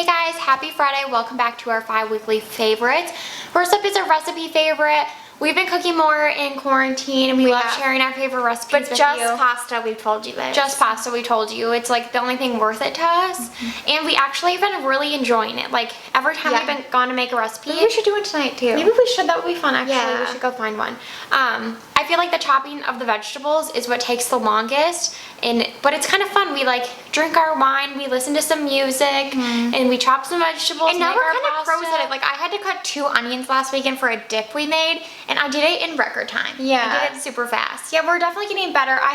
Hey guys, happy Friday. Welcome back to our 5 weekly favorites. First up is a recipe favorite. We've been cooking more in quarantine and we love sharing our favorite recipes with you. But just pasta, we've told you this. Just pasta, we told you. It's like the only thing worth it to us. And we actually have been really enjoying it. Like every time we've been gone to make a recipe. Maybe we should do it tonight too. Maybe we should. That would be fun actually. Yeah. We should go find one. I feel like the chopping of the vegetables is what takes the longest. But it's kind of fun. We like drink our wine, we listen to some music, and we chop some vegetables. And now we're kind of pros at it. Like I had to cut 2 onions last weekend for a dip we made, and I did it in record time. Yeah. I did it super fast. Yeah, we're definitely getting better. I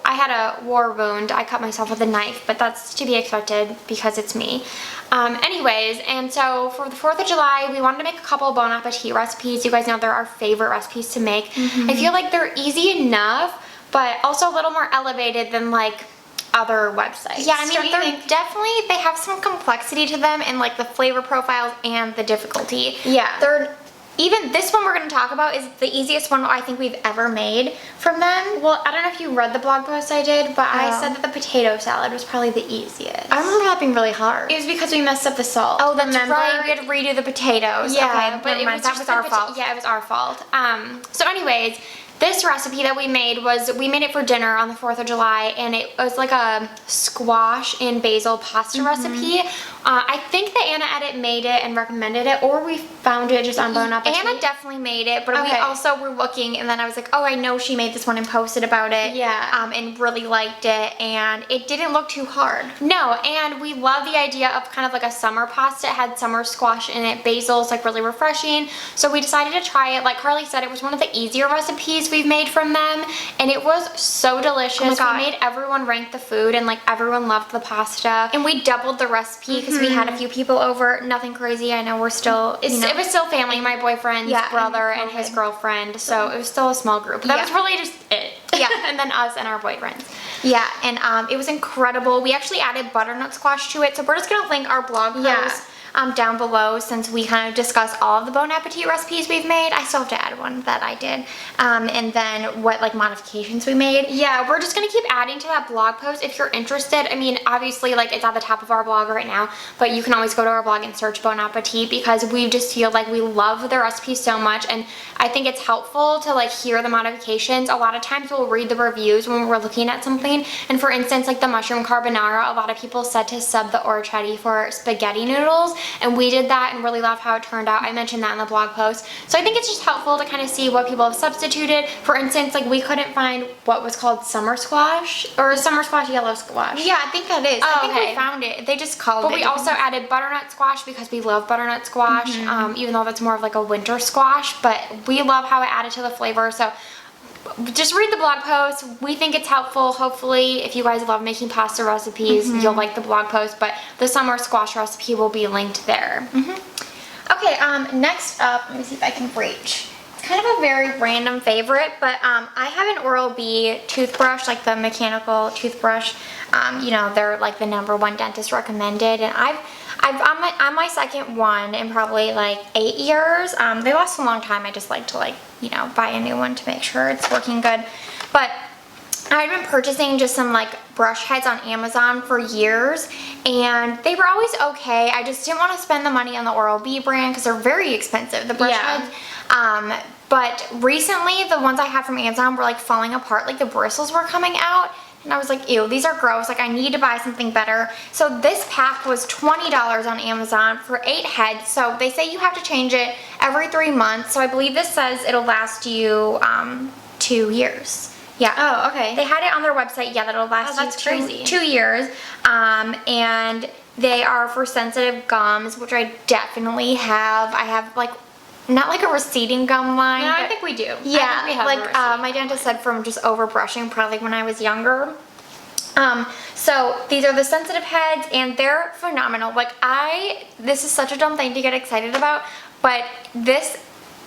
had a war wound. I cut myself with a knife, but that's to be expected because it's me. Anyways, and so for the 4th of July, we wanted to make a couple Bon Appetit recipes. You guys know they're our favorite recipes to make. I feel like they're easy enough, but also a little more elevated than like other websites. Yeah, I mean, they have some complexity to them in like the flavor profiles and the difficulty. Yeah. Even this one we're going to talk about is the easiest one I think we've ever made from them. Well, I don't know if you read the blog post I did, but I said that the potato salad was probably the easiest. I remember that being really hard. It was because we messed up the salt. Oh, that's right. We had to redo the potatoes. Yeah, okay, but that was our fault. Yeah, it was our fault. So anyways, this recipe that we made we made it for dinner on the 4th of July, and it was like a squash and basil pasta recipe. I think that Anna Edit made it and recommended it, or we found it just on Bon Appetit. Anna definitely made it, but we also were looking, and then I was like, oh, I know she made this one and posted about it. Yeah. And really liked it, and it didn't look too hard. No, and we love the idea of kind of like a summer pasta. It had summer squash in it. Basil's like really refreshing. So we decided to try it. Like Carly said, it was one of the easier recipes we've made from them, and it was so delicious. Oh my God. We made everyone rank the food, and like everyone loved the pasta. And we doubled the recipe because we had a few people over. Nothing crazy. I know we're still, it was still family. My boyfriend's brother and his girlfriend, so it was still a small group. But that was really just it. Yeah. And then us and our boyfriends. Yeah, and it was incredible. We actually added butternut squash to it, so we're just gonna link our blog post down below, since we kind of discussed all of the Bon Appetit recipes we've made. I still have to add one that I did, and then what like modifications we made. Yeah, we're just gonna keep adding to that blog post if you're interested. I mean, obviously like it's at the top of our blog right now, but you can always go to our blog and search Bon Appetit, because we just feel like we love their recipes so much, and I think it's helpful to like hear the modifications. A lot of times we'll read the reviews when we're looking at something, and for instance like the mushroom carbonara, a lot of people said to sub the orecchiette for spaghetti noodles, and we did that and really loved how it turned out. I mentioned that in the blog post. So I think it's just helpful to kind of see what people have substituted. For instance, like we couldn't find what was called summer squash or summer squash yellow squash. Yeah, I think that is. Oh, I think we found it. They just called it. But we also added butternut squash because we love butternut squash, even though that's more of like a winter squash, but we love how it added to the flavor. So just read the blog post. We think it's helpful. Hopefully, if you guys love making pasta recipes, you'll like the blog post, but the summer squash recipe will be linked there. Okay, next up, let me see if I can reach. It's kind of a very random favorite, but I have an Oral-B toothbrush, like the mechanical toothbrush. You know, they're like the #1 dentist recommended, and I'm my second one in probably like 8 years. They last a long time. I just like to you know, buy a new one to make sure it's working good. But I've been purchasing just some like brush heads on Amazon for years, and they were always okay. I just didn't want to spend the money on the Oral-B brand because they're very expensive, the brush heads. But recently the ones I had from Amazon were like falling apart, like the bristles were coming out. And I was like, ew, these are gross. Like, I need to buy something better. So this pack was $20 on Amazon for 8 heads. So they say you have to change it every 3 months. So I believe this says it'll last you 2 years. Yeah. Oh, okay. They had it on their website. Yeah, that'll last you crazy. 2 years. And they are for sensitive gums, which I definitely have. I have like, not like a receding gum line. No, I think we do. Yeah, I think we have like my dentist said from just over brushing, probably when I was younger. So these are the sensitive heads, and they're phenomenal. Like this is such a dumb thing to get excited about, but this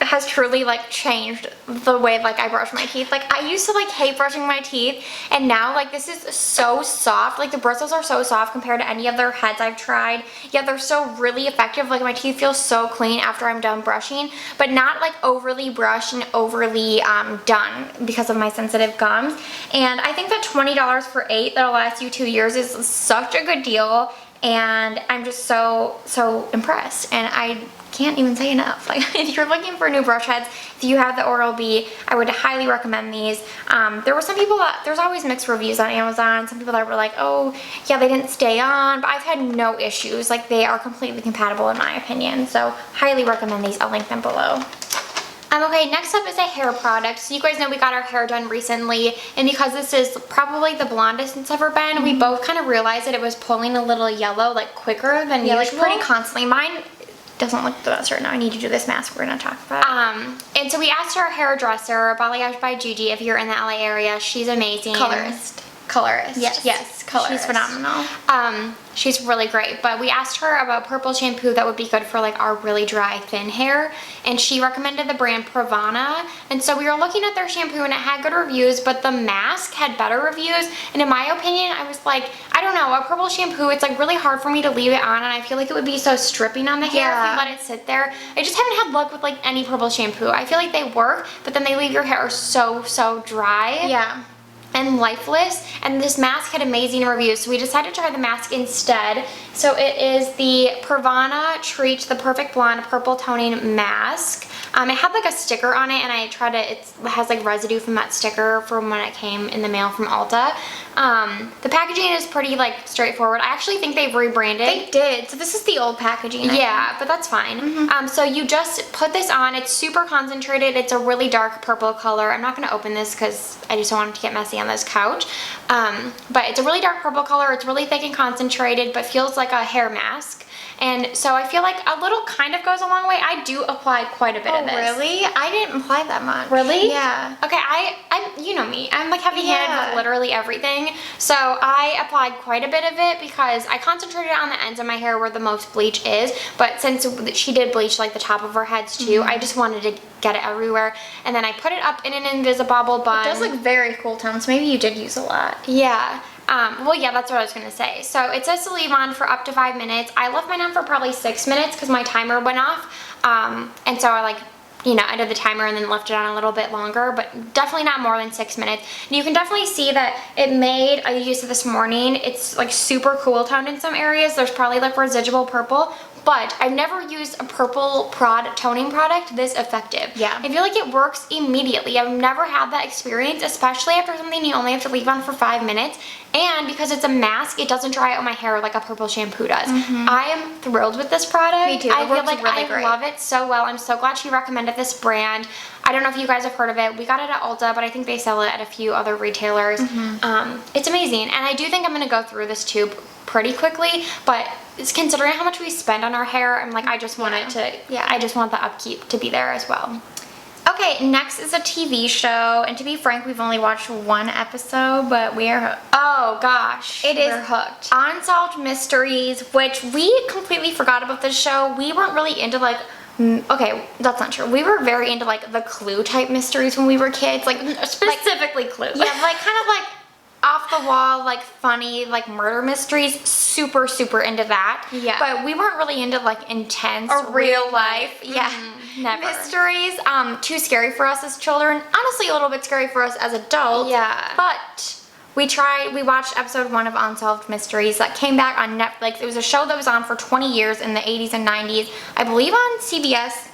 has truly like changed the way like I brush my teeth. Like I used to like hate brushing my teeth, and now like this is so soft. Like the bristles are so soft compared to any other heads I've tried, yet they're still really effective. Like my teeth feel so clean after I'm done brushing, but not like overly brushed and overly done because of my sensitive gums. And I think that $20 for 8 that'll last you 2 years is such a good deal. and I'm just so impressed, and I can't even say enough. Like, if you're looking for new brush heads, if you have the Oral-B, I would highly recommend these. There were some people that, there's always mixed reviews on Amazon, some people that were like, oh yeah, they didn't stay on, but I've had no issues. Like, they are completely compatible in my opinion, so highly recommend these. I'll link them below. Okay, next up is a hair product. So you guys know we got our hair done recently, and because this is probably the blondest it's ever been, we both kind of realized that it was pulling a little yellow, like quicker than usual. Like pretty constantly. Mine doesn't look the best right now. I need to do this mask we're gonna talk about. And so we asked our hairdresser, Balayage by Gigi, if you're in the LA area. She's amazing. Colorist. Yes, colorist. She's phenomenal. She's really great, but we asked her about purple shampoo that would be good for like our really dry, thin hair, and she recommended the brand Pravana. And so we were looking at their shampoo and it had good reviews, but the mask had better reviews. And in my opinion, I was like, I don't know, a purple shampoo, it's like really hard for me to leave it on, and I feel like it would be so stripping on the hair if you let it sit there. I just haven't had luck with like any purple shampoo. I feel like they work, but then they leave your hair so dry. Yeah. And lifeless, and this mask had amazing reviews, so we decided to try the mask instead. So it is the Pravana Treat the Perfect Blonde Purple Toning Mask. It had like a sticker on it, and I tried it. It has like residue from that sticker from when it came in the mail from Ulta. The packaging is pretty like straightforward. I actually think they've rebranded. They did. So this is the old packaging. Yeah, but that's fine. So you just put this on. It's super concentrated. It's a really dark purple color. I'm not going to open this because I just don't want it to get messy on this couch. But it's a really dark purple color. It's really thick and concentrated, but feels like a hair mask. And so I feel like a little kind of goes a long way. I do apply quite a bit of this. Really? I didn't apply that much. Really? Yeah. Okay, I'm you know me. I'm like heavy-handed with literally everything. So I applied quite a bit of it because I concentrated on the ends of my hair where the most bleach is. But since she did bleach like the top of her heads too, I just wanted to get it everywhere. And then I put it up in an Invisibobble bun. It does look very cool tone, so maybe you did use a lot. Yeah. Well, yeah, that's what I was going to say. So it says to leave on for up to 5 minutes. I left mine on for probably 6 minutes because my timer went off. And so I like, you know, I did the timer and then left it on a little bit longer, but definitely not more than 6 minutes. And you can definitely see that it made, I used it this morning, it's like super cool toned in some areas. There's probably like residual purple, but I've never used a purple toning product this effective. Yeah. I feel like it works immediately. I've never had that experience, especially after something you only have to leave on for 5 minutes. And because it's a mask, it doesn't dry out my hair like a purple shampoo does. I am thrilled with this product. Me too. I It feel works like really I great. love it so well. I'm so glad she recommended this brand. I don't know if you guys have heard of it. We got it at Ulta, but I think they sell it at a few other retailers. It's amazing. And I do think I'm going to go through this tube pretty quickly, but it's considering how much we spend on our hair, I'm like, I just want it to, I just want the upkeep to be there as well. Okay, next is a TV show, and to be frank, we've only watched one episode, but we are hooked. Oh gosh, We're hooked. Unsolved Mysteries, which we completely forgot about this show. We weren't really into like, okay, that's not true. We were very into like the Clue type mysteries when we were kids, like Specifically Clue. Yeah, like kind of like off the wall, like funny, like murder mysteries. Super into that. Yeah. But we weren't really into like intense Or real life. Yeah. Never. Mysteries. Too scary for us as children. Honestly, a little bit scary for us as adults. Yeah. But we watched episode 1 of Unsolved Mysteries that came back on Netflix. It was a show that was on for 20 years in the 80s and 90s. I believe on CBS.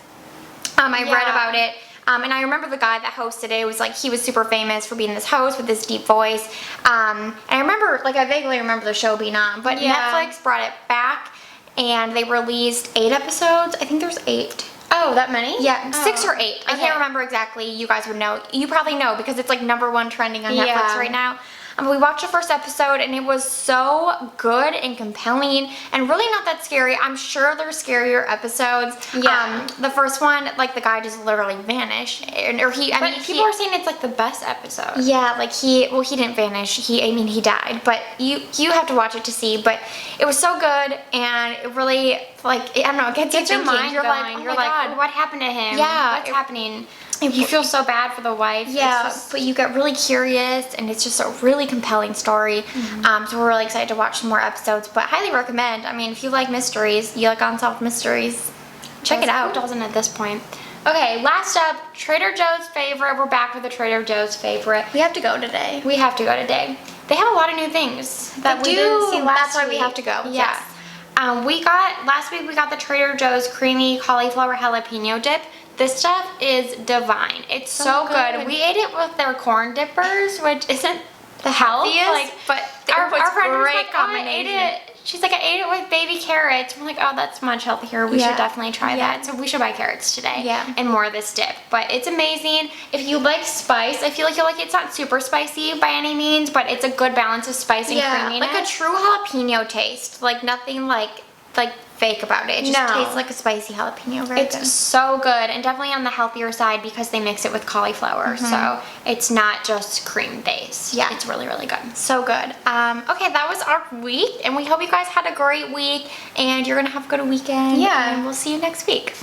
I read about it. And I remember the guy that hosted it was like, he was super famous for being this host with this deep voice. And I remember, like I vaguely remember the show being on, but Netflix brought it back and they released 8 episodes. I think there's 8. Oh, that many? Yeah, 6 or 8. I Okay. can't remember exactly. You guys would know. You probably know because it's like #1 trending on Netflix right now. We watched the first episode and it was so good and compelling and really not that scary. I'm sure there's scarier episodes. Yeah. The first one, like the guy just literally vanished, or People are saying it's like the best episode. yeah, like he didn't vanish. He died. But you have to watch it to see. But it was so good and it really, like, I don't know, it gets you your thinking. mind You're going. like, oh You're my like, God. what happened to him? Yeah, What's happening? You feel so bad for the wife. Yeah, It's just, but you get really curious, and it's just a really compelling story. So we're really excited to watch some more episodes, but highly recommend. I mean, if you like mysteries, you like Unsolved Mysteries, check it out. Who doesn't at this point? Okay, last up, Trader Joe's favorite. We're back with a Trader Joe's favorite. We have to go today. We have to go today. They have a lot of new things that we didn't see last That's why we week. have to go. Yeah. Yes. Last week we got the Trader Joe's creamy cauliflower jalapeno dip. This stuff is divine. It's so good. We ate it with their corn dippers, which isn't the healthiest, but our friend was great like, oh, I ate it. She's like, I ate it with baby carrots. We're like, oh, that's much healthier. We should definitely try that. So we should buy carrots today and more of this dip. But it's amazing. If you like spice, I feel like you'll like it. It's not super spicy by any means, but it's a good balance of spice and creaminess. Like a true jalapeno taste. Like nothing like fake about it. It just tastes like a spicy jalapeno. Very good. It's so good, and definitely on the healthier side because they mix it with cauliflower. So it's not just cream based. Yeah. It's really, really good. So good. Okay, that was our week, and we hope you guys had a great week, and you're gonna have a good weekend. Yeah. And we'll see you next week.